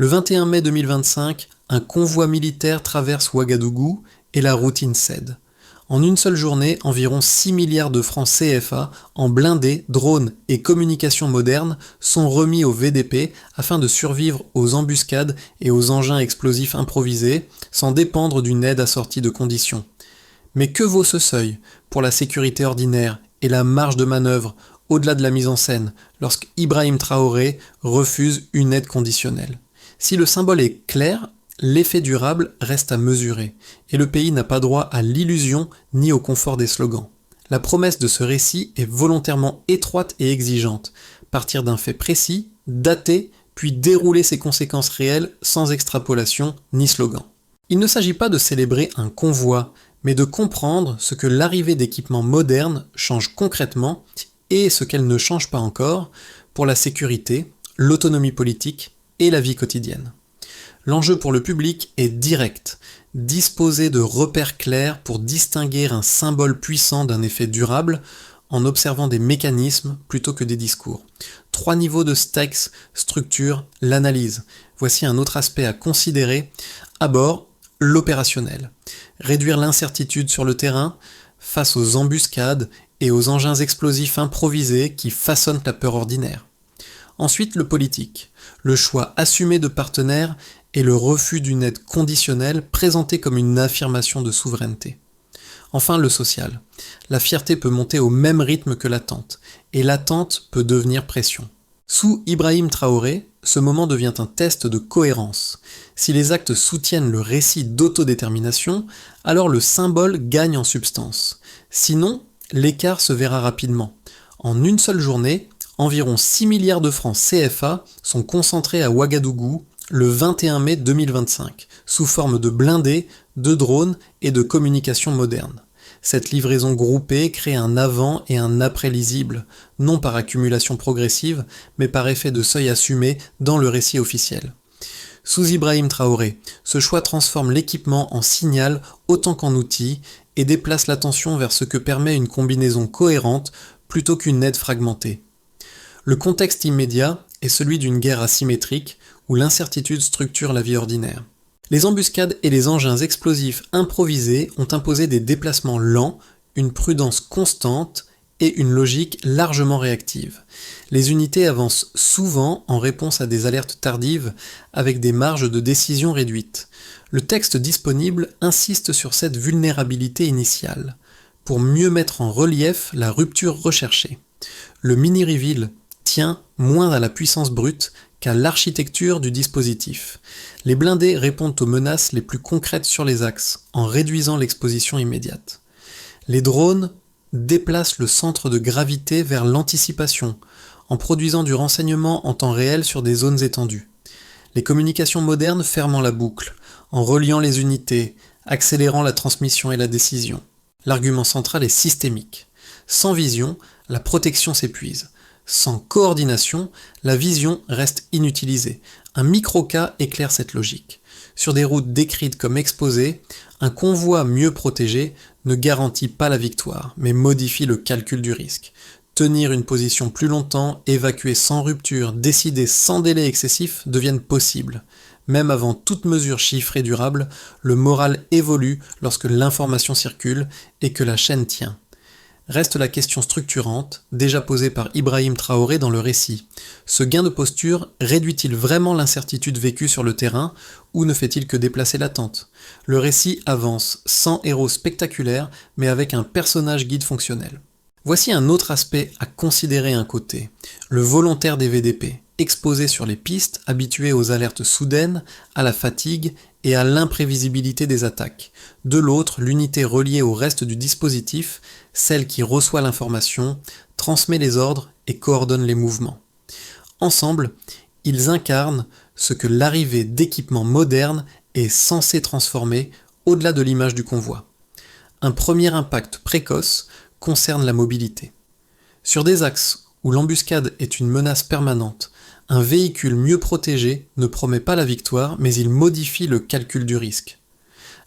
Le 21 mai 2025, un convoi militaire traverse Ouagadougou et la routine cède. En une seule journée, environ 6 milliards de francs CFA en blindés, drones et communications modernes sont remis au VDP afin de survivre aux embuscades et aux engins explosifs improvisés, sans dépendre d'une aide assortie de conditions. Mais que vaut ce seuil pour la sécurité ordinaire et la marge de manœuvre au-delà de la mise en scène lorsque Ibrahim Traoré refuse une aide conditionnelle? Si le symbole est clair, l'effet durable reste à mesurer, et le pays n'a pas droit à l'illusion ni au confort des slogans. La promesse de ce récit est volontairement étroite et exigeante, partir d'un fait précis, daté, puis dérouler ses conséquences réelles sans extrapolation ni slogan. Il ne s'agit pas de célébrer un convoi, mais de comprendre ce que l'arrivée d'équipements modernes change concrètement et ce qu'elle ne change pas encore pour la sécurité, l'autonomie politique et la vie quotidienne. L'enjeu pour le public est direct, disposer de repères clairs pour distinguer un symbole puissant d'un effet durable en observant des mécanismes plutôt que des discours. 3 niveaux de stakes structurent l'analyse. Voici un autre aspect à considérer. D'abord, l'opérationnel. Réduire l'incertitude sur le terrain face aux embuscades et aux engins explosifs improvisés qui façonnent la peur ordinaire. Ensuite, le politique. Le choix assumé de partenaires et le refus d'une aide conditionnelle présentée comme une affirmation de souveraineté. Enfin, le social. La fierté peut monter au même rythme que l'attente, et l'attente peut devenir pression. Sous Ibrahim Traoré, ce moment devient un test de cohérence. Si les actes soutiennent le récit d'autodétermination, alors le symbole gagne en substance. Sinon, l'écart se verra rapidement. En une seule journée, environ 6 milliards de francs CFA sont concentrés à Ouagadougou le 21 mai 2025, sous forme de blindés, de drones et de communications modernes. Cette livraison groupée crée un avant et un après lisible, non par accumulation progressive, mais par effet de seuil assumé dans le récit officiel. Sous Ibrahim Traoré, ce choix transforme l'équipement en signal autant qu'en outil et déplace l'attention vers ce que permet une combinaison cohérente plutôt qu'une aide fragmentée. Le contexte immédiat est celui d'une guerre asymétrique où l'incertitude structure la vie ordinaire. Les embuscades et les engins explosifs improvisés ont imposé des déplacements lents, une prudence constante et une logique largement réactive. Les unités avancent souvent en réponse à des alertes tardives avec des marges de décision réduites. Le texte disponible insiste sur cette vulnérabilité initiale, pour mieux mettre en relief la rupture recherchée. Le mini-reveal tient moins à la puissance brute qu'à l'architecture du dispositif. Les blindés répondent aux menaces les plus concrètes sur les axes, en réduisant l'exposition immédiate. Les drones déplacent le centre de gravité vers l'anticipation, en produisant du renseignement en temps réel sur des zones étendues. Les communications modernes ferment la boucle, en reliant les unités, accélérant la transmission et la décision. L'argument central est systémique. Sans vision, la protection s'épuise. Sans coordination, la vision reste inutilisée. Un micro-cas éclaire cette logique. Sur des routes décrites comme exposées, un convoi mieux protégé ne garantit pas la victoire, mais modifie le calcul du risque. Tenir une position plus longtemps, évacuer sans rupture, décider sans délai excessif deviennent possibles. Même avant toute mesure chiffrée durable, le moral évolue lorsque l'information circule et que la chaîne tient. Reste la question structurante, déjà posée par Ibrahim Traoré dans le récit. Ce gain de posture réduit-il vraiment l'incertitude vécue sur le terrain ou ne fait-il que déplacer l'attente? Le récit avance sans héros spectaculaire mais avec un personnage guide fonctionnel. Voici un autre aspect à considérer un côté, le volontaire des VDP, exposé sur les pistes, habitué aux alertes soudaines, à la fatigue et à l'imprévisibilité des attaques. De l'autre, l'unité reliée au reste du dispositif, celle qui reçoit l'information, transmet les ordres et coordonne les mouvements. Ensemble, ils incarnent ce que l'arrivée d'équipements modernes est censée transformer au-delà de l'image du convoi. Un premier impact précoce concerne la mobilité. Sur des axes où l'embuscade est une menace permanente, un véhicule mieux protégé ne promet pas la victoire, mais il modifie le calcul du risque.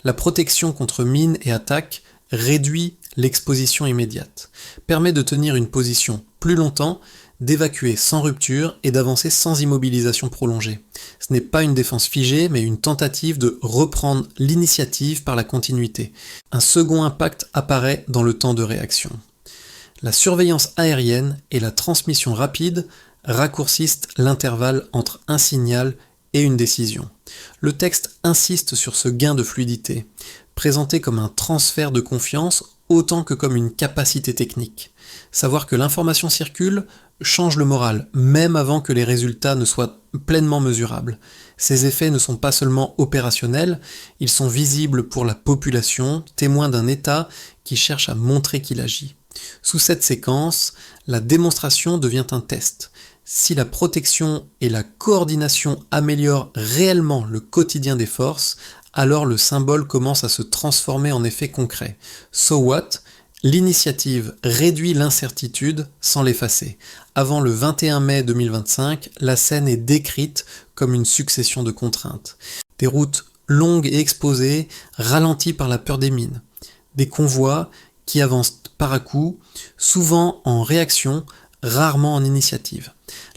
La protection contre mines et attaques réduit l'exposition immédiate, permet de tenir une position plus longtemps, d'évacuer sans rupture et d'avancer sans immobilisation prolongée. Ce n'est pas une défense figée, mais une tentative de reprendre l'initiative par la continuité. Un second impact apparaît dans le temps de réaction. La surveillance aérienne et la transmission rapide raccourcissent l'intervalle entre un signal et une décision. Le texte insiste sur ce gain de fluidité, présenté comme un transfert de confiance autant que comme une capacité technique. Savoir que l'information circule change le moral, même avant que les résultats ne soient pleinement mesurables. Ces effets ne sont pas seulement opérationnels, ils sont visibles pour la population, témoins d'un État qui cherche à montrer qu'il agit. Sous cette séquence, la démonstration devient un test. Si la protection et la coordination améliorent réellement le quotidien des forces, alors le symbole commence à se transformer en effet concret. So what? L'initiative réduit l'incertitude sans l'effacer. Avant le 21 mai 2025, la scène est décrite comme une succession de contraintes. Des routes longues et exposées, ralenties par la peur des mines. Des convois qui avancent par à coups, souvent en réaction, rarement en initiative.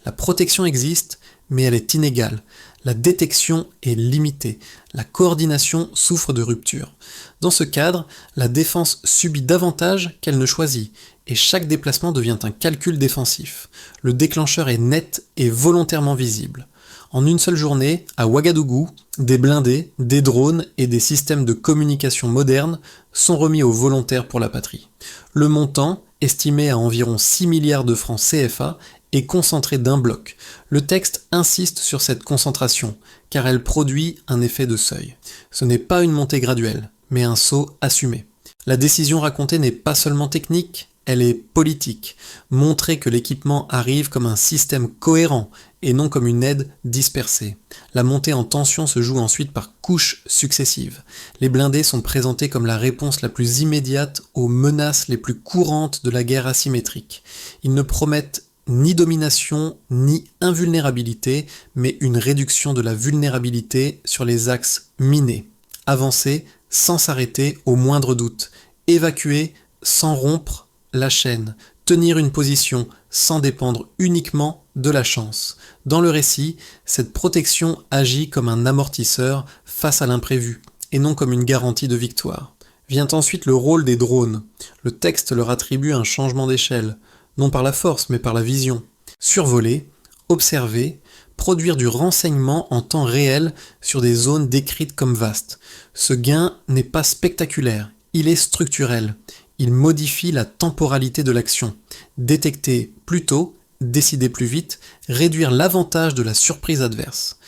La protection existe, mais elle est inégale. La détection est limitée. La coordination souffre de rupture. Dans ce cadre, la défense subit davantage qu'elle ne choisit, et chaque déplacement devient un calcul défensif. Le déclencheur est net et volontairement visible. En une seule journée, à Ouagadougou, des blindés, des drones et des systèmes de communication modernes sont remis aux volontaires pour la patrie. Le montant, estimé à environ 6 milliards de francs CFA, est concentré d'un bloc. Le texte insiste sur cette concentration, car elle produit un effet de seuil. Ce n'est pas une montée graduelle, mais un saut assumé. La décision racontée n'est pas seulement technique, elle est politique. Montrer que l'équipement arrive comme un système cohérent et non comme une aide dispersée. La montée en tension se joue ensuite par couches successives. Les blindés sont présentés comme la réponse la plus immédiate aux menaces les plus courantes de la guerre asymétrique. Ils ne promettent ni domination, ni invulnérabilité, mais une réduction de la vulnérabilité sur les axes minés. Avancer sans s'arrêter au moindre doute. Évacuer sans rompre la chaîne. Tenir une position sans dépendre uniquement de la chance. Dans le récit, cette protection agit comme un amortisseur face à l'imprévu, et non comme une garantie de victoire. Vient ensuite le rôle des drones. Le texte leur attribue un changement d'échelle. Non par la force, mais par la vision. Survoler, observer, produire du renseignement en temps réel sur des zones décrites comme vastes. Ce gain n'est pas spectaculaire, il est structurel. Il modifie la temporalité de l'action. Détecter plus tôt, décider plus vite, réduire l'avantage de la surprise adverse.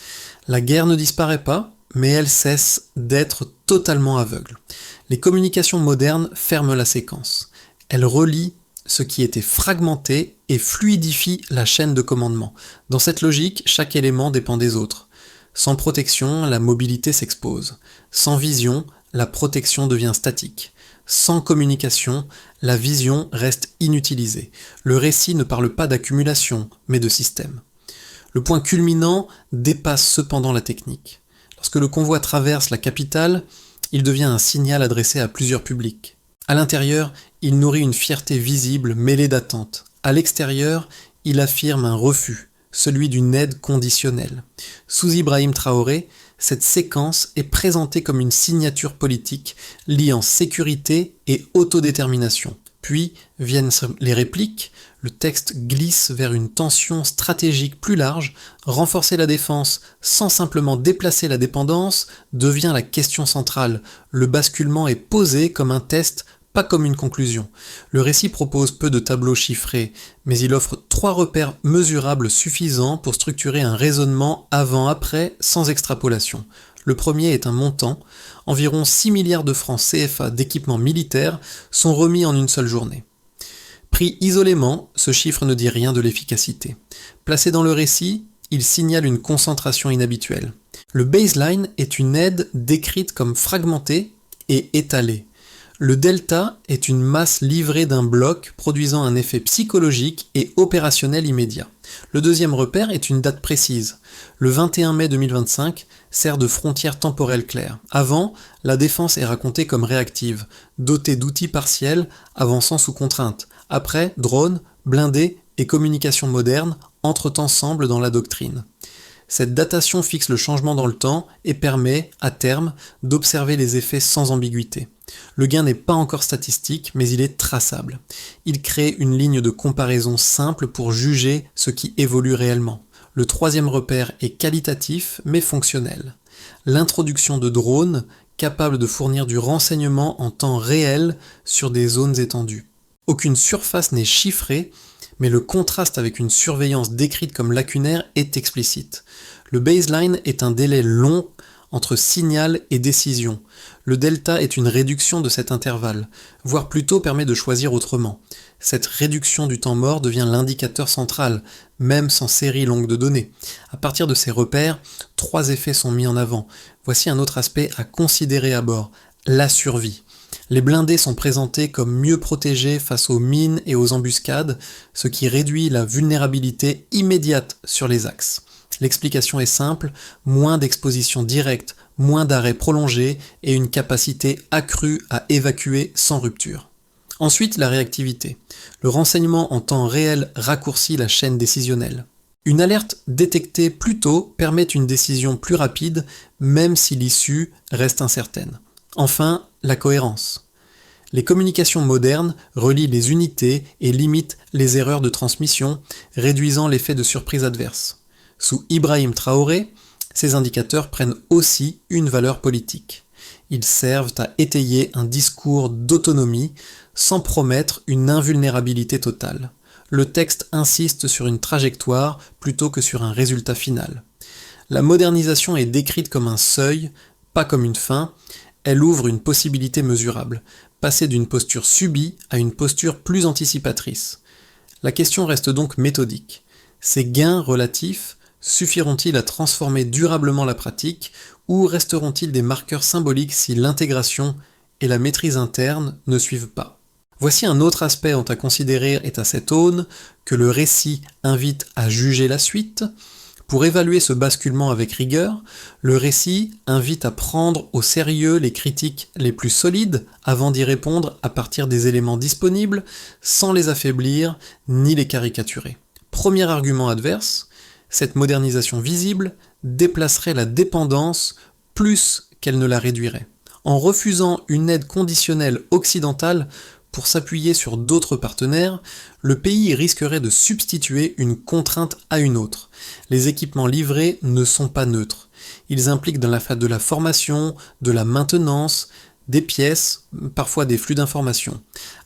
La guerre ne disparaît pas, mais elle cesse d'être totalement aveugle. Les communications modernes ferment la séquence. Elles relient ce qui était fragmenté et fluidifie la chaîne de commandement. Dans cette logique, chaque élément dépend des autres. Sans protection, la mobilité s'expose. Sans vision, la protection devient statique. Sans communication, la vision reste inutilisée. Le récit ne parle pas d'accumulation, mais de système. Le point culminant dépasse cependant la technique. Lorsque le convoi traverse la capitale, il devient un signal adressé à plusieurs publics. À l'intérieur, il nourrit une fierté visible mêlée d'attente. À l'extérieur, il affirme un refus, celui d'une aide conditionnelle. Sous Ibrahim Traoré, cette séquence est présentée comme une signature politique liant sécurité et autodétermination. Puis viennent les répliques, le texte glisse vers une tension stratégique plus large, renforcer la défense sans simplement déplacer la dépendance devient la question centrale. Le basculement est posé comme un test, pas comme une conclusion. Le récit propose peu de tableaux chiffrés, mais il offre 3 repères mesurables suffisants pour structurer un raisonnement avant-après sans extrapolation. Le premier est un montant. Environ 6 milliards de francs CFA d'équipements militaires sont remis en une seule journée. Pris isolément, ce chiffre ne dit rien de l'efficacité. Placé dans le récit, il signale une concentration inhabituelle. Le baseline est une aide décrite comme fragmentée et étalée. Le delta est une masse livrée d'un bloc produisant un effet psychologique et opérationnel immédiat. Le deuxième repère est une date précise. Le 21 mai 2025 sert de frontière temporelle claire. Avant, la défense est racontée comme réactive, dotée d'outils partiels, avançant sous contrainte. Après, drones, blindés et communication moderne entrent ensemble dans la doctrine. Cette datation fixe le changement dans le temps et permet, à terme, d'observer les effets sans ambiguïté. Le gain n'est pas encore statistique, mais il est traçable. Il crée une ligne de comparaison simple pour juger ce qui évolue réellement. Le troisième repère est qualitatif, mais fonctionnel. L'introduction de drones capables de fournir du renseignement en temps réel sur des zones étendues. Aucune surface n'est chiffrée, mais le contraste avec une surveillance décrite comme lacunaire est explicite. Le baseline est un délai long entre signal et décision. Le delta est une réduction de cet intervalle, voire plutôt permet de choisir autrement. Cette réduction du temps mort devient l'indicateur central, même sans série longue de données. À partir de ces repères, 3 effets sont mis en avant. Voici un autre aspect à considérer à bord, la survie. Les blindés sont présentés comme mieux protégés face aux mines et aux embuscades, ce qui réduit la vulnérabilité immédiate sur les axes. L'explication est simple, moins d'exposition directe, moins d'arrêts prolongés et une capacité accrue à évacuer sans rupture. Ensuite, la réactivité. Le renseignement en temps réel raccourcit la chaîne décisionnelle. Une alerte détectée plus tôt permet une décision plus rapide, même si l'issue reste incertaine. Enfin, la cohérence. Les communications modernes relient les unités et limitent les erreurs de transmission, réduisant l'effet de surprise adverse. Sous Ibrahim Traoré, ces indicateurs prennent aussi une valeur politique. Ils servent à étayer un discours d'autonomie sans promettre une invulnérabilité totale. Le texte insiste sur une trajectoire plutôt que sur un résultat final. La modernisation est décrite comme un seuil, pas comme une fin. Elle ouvre une possibilité mesurable, passer d'une posture subie à une posture plus anticipatrice. La question reste donc méthodique. Ces gains relatifs suffiront-ils à transformer durablement la pratique ou resteront-ils des marqueurs symboliques si l'intégration et la maîtrise interne ne suivent pas? Voici un autre aspect à considérer est à cette aune que le récit invite à juger la suite. Pour évaluer ce basculement avec rigueur, le récit invite à prendre au sérieux les critiques les plus solides avant d'y répondre à partir des éléments disponibles, sans les affaiblir ni les caricaturer. Premier argument adverse, cette modernisation visible déplacerait la dépendance plus qu'elle ne la réduirait. En refusant une aide conditionnelle occidentale pour s'appuyer sur d'autres partenaires, le pays risquerait de substituer une contrainte à une autre. Les équipements livrés ne sont pas neutres. Ils impliquent de la formation, de la maintenance, des pièces, parfois des flux d'informations.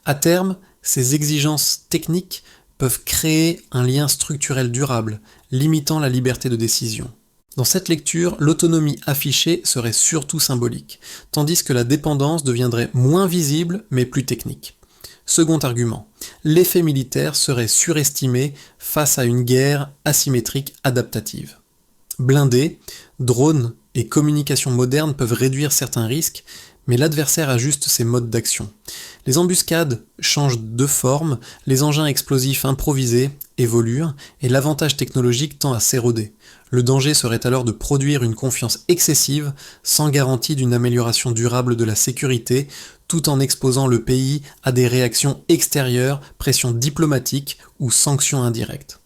À terme, ces exigences techniques peuvent créer un lien structurel durable, limitant la liberté de décision. Dans cette lecture, l'autonomie affichée serait surtout symbolique, tandis que la dépendance deviendrait moins visible mais plus technique. Second argument, l'effet militaire serait surestimé face à une guerre asymétrique adaptative. Blindés, drones et communications modernes peuvent réduire certains risques, mais l'adversaire ajuste ses modes d'action. Les embuscades changent de forme, les engins explosifs improvisés évoluent et l'avantage technologique tend à s'éroder. Le danger serait alors de produire une confiance excessive sans garantie d'une amélioration durable de la sécurité, tout en exposant le pays à des réactions extérieures, pression diplomatique ou sanctions indirectes.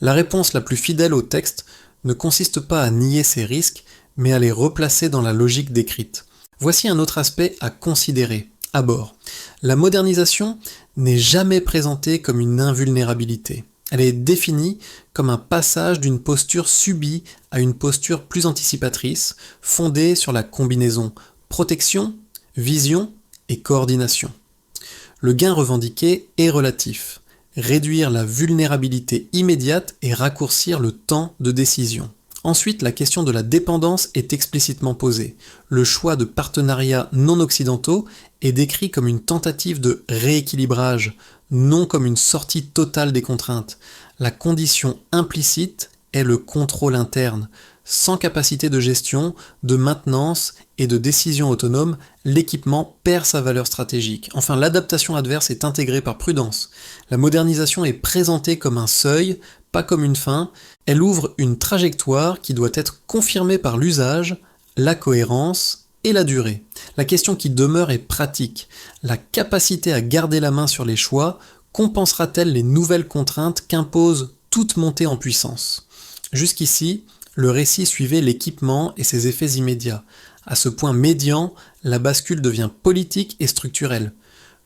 La réponse la plus fidèle au texte ne consiste pas à nier ces risques, mais à les replacer dans la logique décrite. Voici un autre aspect à considérer, à bord. La modernisation n'est jamais présentée comme une invulnérabilité. Elle est définie comme un passage d'une posture subie à une posture plus anticipatrice, fondée sur la combinaison protection, vision et coordination. Le gain revendiqué est relatif. Réduire la vulnérabilité immédiate et raccourcir le temps de décision. Ensuite, la question de la dépendance est explicitement posée. Le choix de partenariats non occidentaux est décrit comme une tentative de rééquilibrage, non comme une sortie totale des contraintes. La condition implicite est le contrôle interne. Sans capacité de gestion, de maintenance et de décision autonome, l'équipement perd sa valeur stratégique. Enfin, l'adaptation adverse est intégrée par prudence. La modernisation est présentée comme un seuil, pas comme une fin. Elle ouvre une trajectoire qui doit être confirmée par l'usage, la cohérence et la durée. La question qui demeure est pratique. La capacité à garder la main sur les choix compensera-t-elle les nouvelles contraintes qu'impose toute montée en puissance? Jusqu'ici, le récit suivait l'équipement et ses effets immédiats. À ce point médian, la bascule devient politique et structurelle.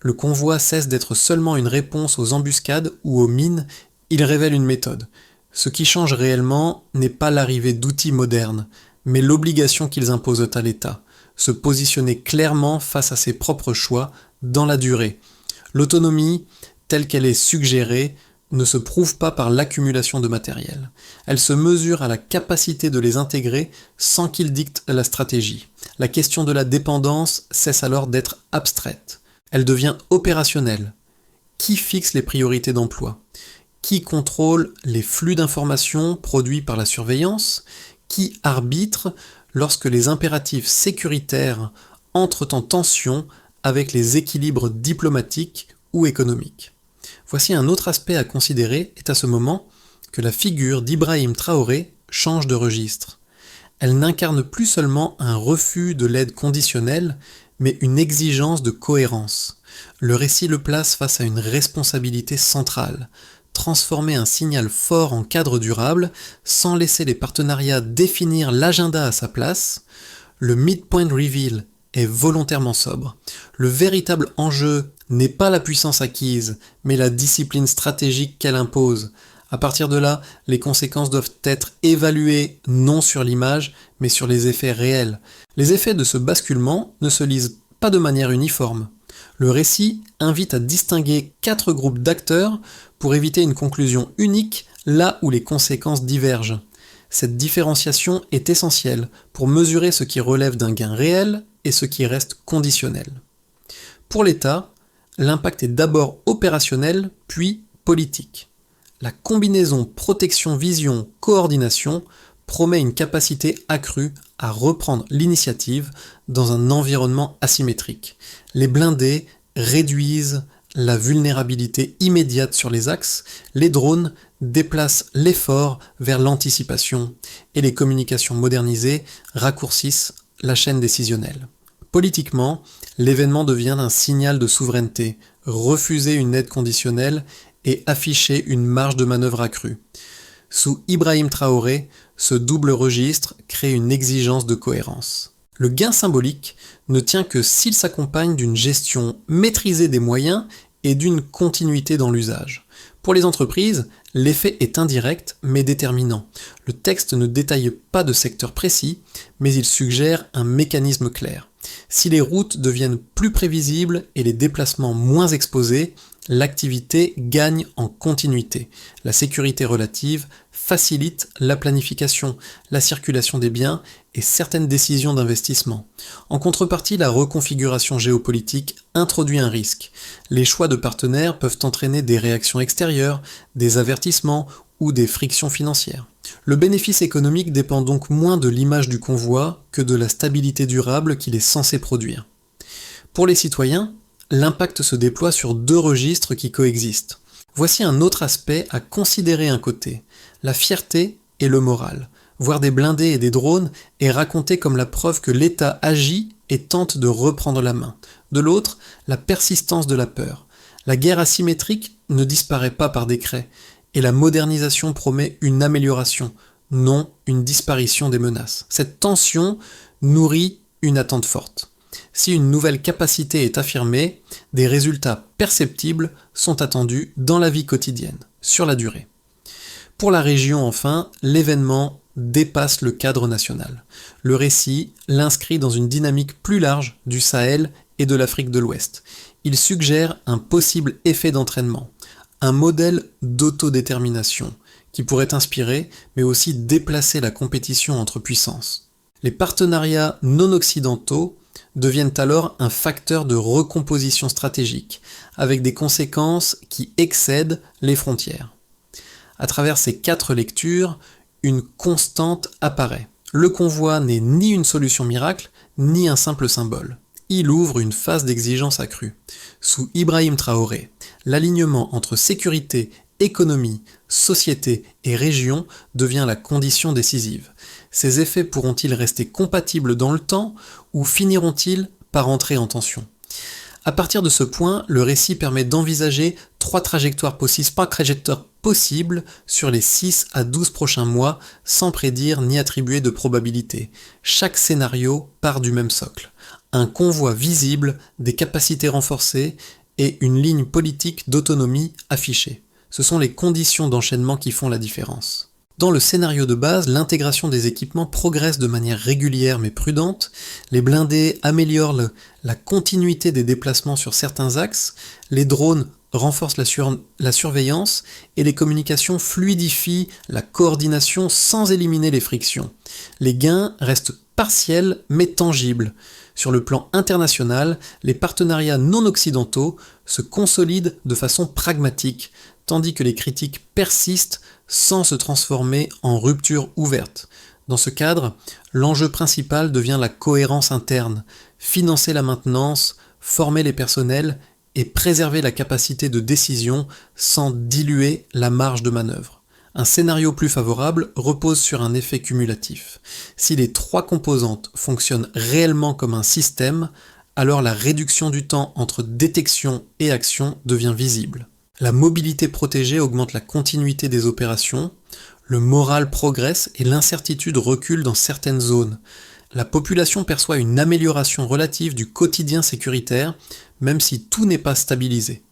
Le convoi cesse d'être seulement une réponse aux embuscades ou aux mines, il révèle une méthode. Ce qui change réellement n'est pas l'arrivée d'outils modernes, mais l'obligation qu'ils imposent à l'État, se positionner clairement face à ses propres choix dans la durée. L'autonomie, telle qu'elle est suggérée, ne se prouve pas par l'accumulation de matériel. Elle se mesure à la capacité de les intégrer sans qu'ils dictent la stratégie. La question de la dépendance cesse alors d'être abstraite. Elle devient opérationnelle. Qui fixe les priorités d'emploi? Qui contrôle les flux d'informations produits par la surveillance? Qui arbitre lorsque les impératifs sécuritaires entrent en tension avec les équilibres diplomatiques ou économiques? Voici un autre aspect à considérer, est à ce moment que la figure d'Ibrahim Traoré change de registre. Elle n'incarne plus seulement un refus de l'aide conditionnelle, mais une exigence de cohérence. Le récit le place face à une responsabilité centrale, transformer un signal fort en cadre durable sans laisser les partenariats définir l'agenda à sa place. Le midpoint reveal est volontairement sobre. Le véritable enjeu n'est pas la puissance acquise, mais la discipline stratégique qu'elle impose. À partir de là, les conséquences doivent être évaluées non sur l'image, mais sur les effets réels. Les effets de ce basculement ne se lisent pas de manière uniforme. Le récit invite à distinguer 4 groupes d'acteurs pour éviter une conclusion unique là où les conséquences divergent. Cette différenciation est essentielle pour mesurer ce qui relève d'un gain réel et ce qui reste conditionnel. Pour l'État, l'impact est d'abord opérationnel, puis politique. La combinaison protection-vision-coordination promet une capacité accrue à reprendre l'initiative dans un environnement asymétrique. Les blindés réduisent la vulnérabilité immédiate sur les axes, les drones déplacent l'effort vers l'anticipation et les communications modernisées raccourcissent la chaîne décisionnelle. Politiquement, l'événement devient un signal de souveraineté, refuser une aide conditionnelle et afficher une marge de manœuvre accrue. Sous Ibrahim Traoré, ce double registre crée une exigence de cohérence. Le gain symbolique ne tient que s'il s'accompagne d'une gestion maîtrisée des moyens et d'une continuité dans l'usage. Pour les entreprises, l'effet est indirect mais déterminant. Le texte ne détaille pas de secteur précis, mais il suggère un mécanisme clair. Si les routes deviennent plus prévisibles et les déplacements moins exposés, l'activité gagne en continuité. La sécurité relative facilite la planification, la circulation des biens et certaines décisions d'investissement. En contrepartie, la reconfiguration géopolitique introduit un risque. Les choix de partenaires peuvent entraîner des réactions extérieures, des avertissements ou des frictions financières. Le bénéfice économique dépend donc moins de l'image du convoi que de la stabilité durable qu'il est censé produire. Pour les citoyens, l'impact se déploie sur 2 registres qui coexistent. Voici un autre aspect à considérer un côté, la fierté et le moral. Voir des blindés et des drones est raconté comme la preuve que l'État agit et tente de reprendre la main. De l'autre, la persistance de la peur. La guerre asymétrique ne disparaît pas par décret, et la modernisation promet une amélioration, non une disparition des menaces. Cette tension nourrit une attente forte. Si une nouvelle capacité est affirmée, des résultats perceptibles sont attendus dans la vie quotidienne, sur la durée. Pour la région enfin, l'événement dépasse le cadre national. Le récit l'inscrit dans une dynamique plus large du Sahel et de l'Afrique de l'Ouest. Il suggère un possible effet d'entraînement, un modèle d'autodétermination qui pourrait inspirer mais aussi déplacer la compétition entre puissances. Les partenariats non occidentaux deviennent alors un facteur de recomposition stratégique, avec des conséquences qui excèdent les frontières. À travers ces 4 lectures, une constante apparaît. Le convoi n'est ni une solution miracle, ni un simple symbole. Il ouvre une phase d'exigence accrue. Sous Ibrahim Traoré, l'alignement entre sécurité, économie, société et région devient la condition décisive. Ces effets pourront-ils rester compatibles dans le temps ou finiront-ils par entrer en tension ? À partir de ce point, le récit permet d'envisager 3 trajectoires possibles sur les 6 à 12 prochains mois, sans prédire ni attribuer de probabilité. Chaque scénario part du même socle. Un convoi visible, des capacités renforcées et une ligne politique d'autonomie affichée. Ce sont les conditions d'enchaînement qui font la différence. Dans le scénario de base, l'intégration des équipements progresse de manière régulière mais prudente, les blindés améliorent la continuité des déplacements sur certains axes, les drones renforcent la surveillance et les communications fluidifient la coordination sans éliminer les frictions. Les gains restent partiels mais tangibles. Sur le plan international, les partenariats non occidentaux se consolident de façon pragmatique, tandis que les critiques persistent sans se transformer en rupture ouverte. Dans ce cadre, l'enjeu principal devient la cohérence interne, financer la maintenance, former les personnels et préserver la capacité de décision sans diluer la marge de manœuvre. Un scénario plus favorable repose sur un effet cumulatif. Si les 3 composantes fonctionnent réellement comme un système, alors la réduction du temps entre détection et action devient visible. La mobilité protégée augmente la continuité des opérations, le moral progresse et l'incertitude recule dans certaines zones. La population perçoit une amélioration relative du quotidien sécuritaire, même si tout n'est pas stabilisé.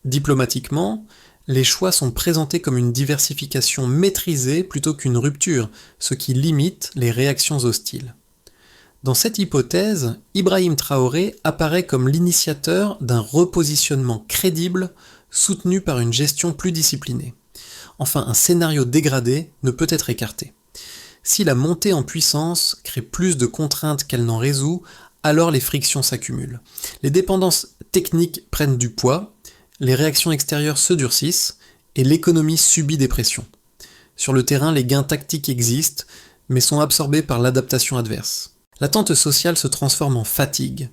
Diplomatiquement, les choix sont présentés comme une diversification maîtrisée plutôt qu'une rupture, ce qui limite les réactions hostiles. Dans cette hypothèse, Ibrahim Traoré apparaît comme l'initiateur d'un repositionnement crédible soutenu par une gestion plus disciplinée. Enfin, un scénario dégradé ne peut être écarté. Si la montée en puissance crée plus de contraintes qu'elle n'en résout, alors les frictions s'accumulent. Les dépendances techniques prennent du poids, les réactions extérieures se durcissent et l'économie subit des pressions. Sur le terrain, les gains tactiques existent, mais sont absorbés par l'adaptation adverse. L'attente sociale se transforme en fatigue,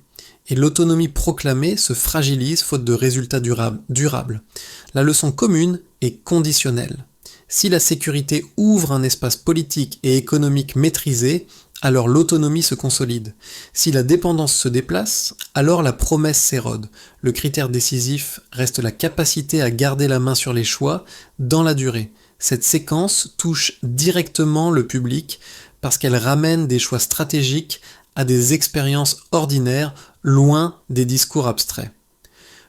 et l'autonomie proclamée se fragilise faute de résultats durables. La leçon commune est conditionnelle. Si la sécurité ouvre un espace politique et économique maîtrisé, alors l'autonomie se consolide. Si la dépendance se déplace, alors la promesse s'érode. Le critère décisif reste la capacité à garder la main sur les choix dans la durée. Cette séquence touche directement le public parce qu'elle ramène des choix stratégiques à des expériences ordinaires, loin des discours abstraits.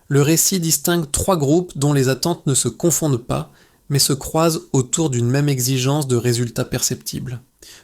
Le récit distingue 3 groupes dont les attentes ne se confondent pas, mais se croisent autour d'une même exigence de résultats perceptibles.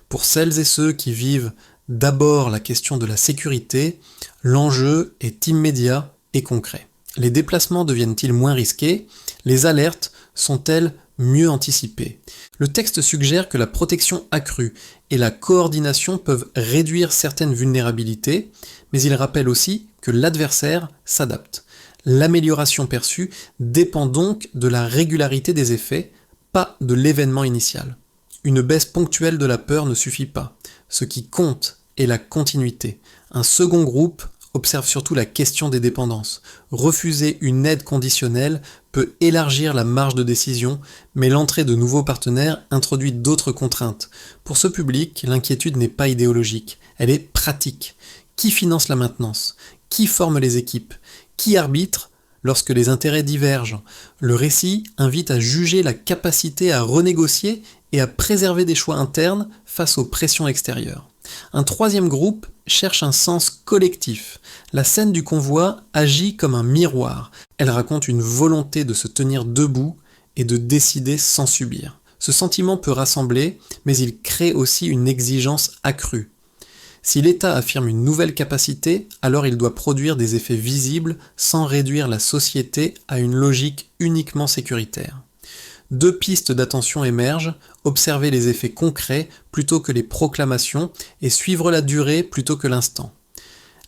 Pour celles et ceux qui vivent d'abord la question de la sécurité, l'enjeu est immédiat et concret. Les déplacements deviennent-ils moins risqués? Les alertes sont-elles mieux anticipées? Le texte suggère que la protection accrue et la coordination peuvent réduire certaines vulnérabilités, mais il rappelle aussi que l'adversaire s'adapte. L'amélioration perçue dépend donc de la régularité des effets, pas de l'événement initial. Une baisse ponctuelle de la peur ne suffit pas. Ce qui compte est la continuité. Un second groupe observe surtout la question des dépendances. Refuser une aide conditionnelle peut élargir la marge de décision, mais l'entrée de nouveaux partenaires introduit d'autres contraintes. Pour ce public, l'inquiétude n'est pas idéologique, elle est pratique. Qui finance la maintenance? Qui forme les équipes? Qui arbitre lorsque les intérêts divergent? Le récit invite à juger la capacité à renégocier et à préserver des choix internes face aux pressions extérieures. Un troisième groupe cherche un sens collectif. La scène du convoi agit comme un miroir. Elle raconte une volonté de se tenir debout et de décider sans subir. Ce sentiment peut rassembler, mais il crée aussi une exigence accrue. Si l'État affirme une nouvelle capacité, alors il doit produire des effets visibles sans réduire la société à une logique uniquement sécuritaire. 2 pistes d'attention émergent, observer les effets concrets plutôt que les proclamations et suivre la durée plutôt que l'instant.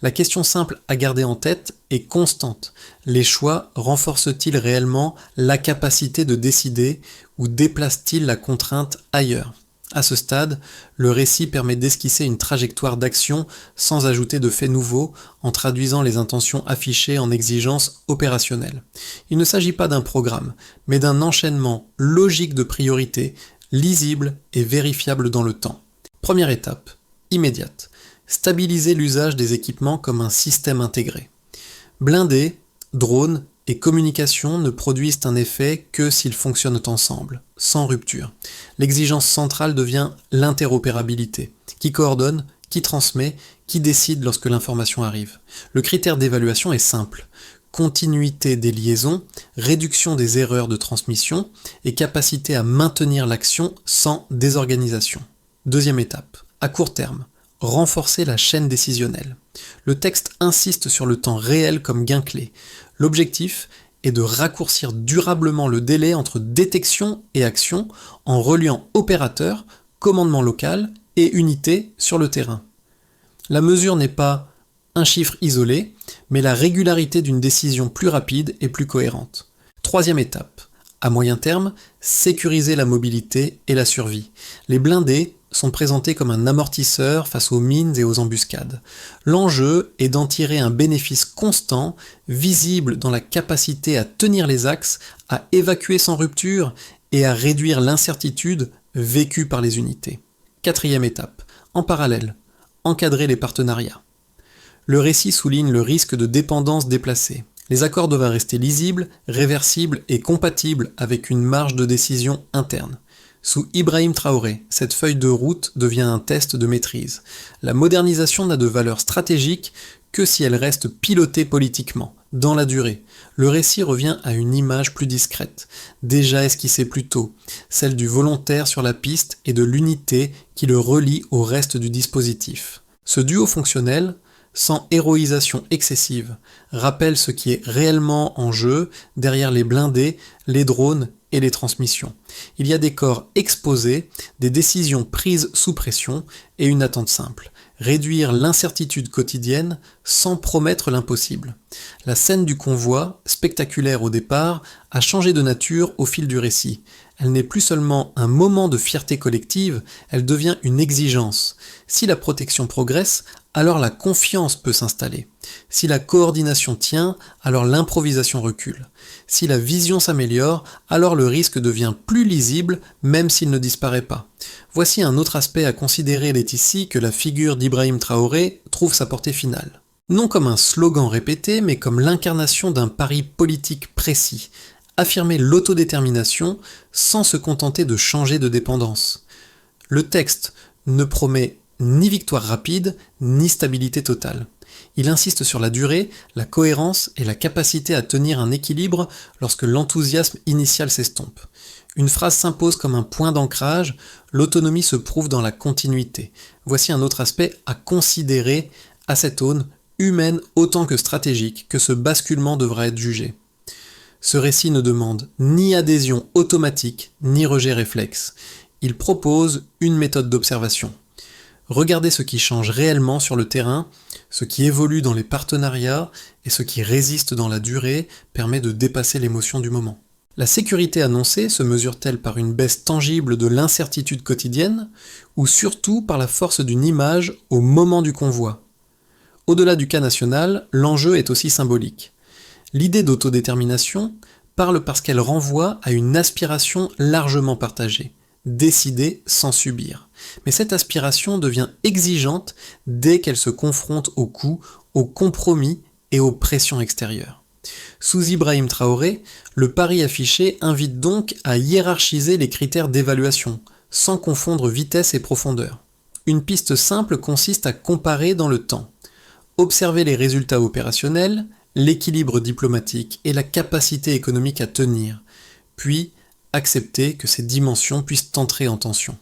La question simple à garder en tête est constante. Les choix renforcent-ils réellement la capacité de décider ou déplacent-ils la contrainte ailleurs ? À ce stade, le récit permet d'esquisser une trajectoire d'action sans ajouter de faits nouveaux, en traduisant les intentions affichées en exigences opérationnelles. Il ne s'agit pas d'un programme, mais d'un enchaînement logique de priorités, lisible et vérifiable dans le temps. Première étape, immédiate. Stabiliser l'usage des équipements comme un système intégré. Blindés, drones et communication ne produisent un effet que s'ils fonctionnent ensemble, sans rupture. L'exigence centrale devient l'interopérabilité. Qui coordonne, qui transmet, qui décide lorsque l'information arrive. Le critère d'évaluation est simple. Continuité des liaisons, réduction des erreurs de transmission et capacité à maintenir l'action sans désorganisation. Deuxième étape, à court terme, renforcer la chaîne décisionnelle. Le texte insiste sur le temps réel comme gain clé. L'objectif est de raccourcir durablement le délai entre détection et action en reliant opérateur, commandement local et unité sur le terrain. La mesure n'est pas un chiffre isolé, mais la régularité d'une décision plus rapide et plus cohérente. Troisième étape, à moyen terme, sécuriser la mobilité et la survie. Les blindés sont présentés comme un amortisseur face aux mines et aux embuscades. L'enjeu est d'en tirer un bénéfice constant, visible dans la capacité à tenir les axes, à évacuer sans rupture et à réduire l'incertitude vécue par les unités. Quatrième étape, en parallèle, encadrer les partenariats. Le récit souligne le risque de dépendance déplacée. Les accords doivent rester lisibles, réversibles et compatibles avec une marge de décision interne. Sous Ibrahim Traoré, cette feuille de route devient un test de maîtrise. La modernisation n'a de valeur stratégique que si elle reste pilotée politiquement, dans la durée. Le récit revient à une image plus discrète, déjà esquissée plus tôt, celle du volontaire sur la piste et de l'unité qui le relie au reste du dispositif. Ce duo fonctionnel, sans héroïsation excessive, rappelle ce qui est réellement en jeu derrière les blindés, les drones et les transmissions. Il y a des corps exposés, des décisions prises sous pression et une attente simple. Réduire l'incertitude quotidienne sans promettre l'impossible. La scène du convoi, spectaculaire au départ, a changé de nature au fil du récit. Elle n'est plus seulement un moment de fierté collective, elle devient une exigence. Si la protection progresse, alors la confiance peut s'installer. Si la coordination tient, alors l'improvisation recule. Si la vision s'améliore, alors le risque devient plus lisible, même s'il ne disparaît pas. Voici un autre aspect à considérer, Laetitia, que la figure d'Ibrahim Traoré trouve sa portée finale. Non comme un slogan répété, mais comme l'incarnation d'un pari politique précis. Affirmer l'autodétermination sans se contenter de changer de dépendance. Le texte ne promet ni victoire rapide, ni stabilité totale. Il insiste sur la durée, la cohérence et la capacité à tenir un équilibre lorsque l'enthousiasme initial s'estompe. Une phrase s'impose comme un point d'ancrage, l'autonomie se prouve dans la continuité. Voici un autre aspect à considérer à cette aune, humaine autant que stratégique, que ce basculement devra être jugé. Ce récit ne demande ni adhésion automatique, ni rejet réflexe. Il propose une méthode d'observation. Regardez ce qui change réellement sur le terrain, ce qui évolue dans les partenariats et ce qui résiste dans la durée permet de dépasser l'émotion du moment. La sécurité annoncée se mesure-t-elle par une baisse tangible de l'incertitude quotidienne ou surtout par la force d'une image au moment du convoi ? Au-delà du cas national, l'enjeu est aussi symbolique. L'idée d'autodétermination parle parce qu'elle renvoie à une aspiration largement partagée, décider sans subir. Mais cette aspiration devient exigeante dès qu'elle se confronte aux coûts, aux compromis et aux pressions extérieures. Sous Ibrahim Traoré, le pari affiché invite donc à hiérarchiser les critères d'évaluation, sans confondre vitesse et profondeur. Une piste simple consiste à comparer dans le temps. Observer les résultats opérationnels, l'équilibre diplomatique et la capacité économique à tenir, puis accepter que ces dimensions puissent entrer en tension.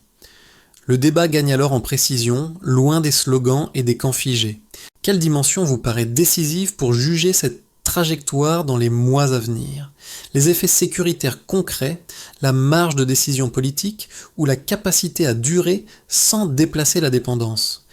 Le débat gagne alors en précision, loin des slogans et des camps figés. Quelle dimension vous paraît décisive pour juger cette trajectoire dans les mois à venir ? Les effets sécuritaires concrets, la marge de décision politique ou la capacité à durer sans déplacer la dépendance ?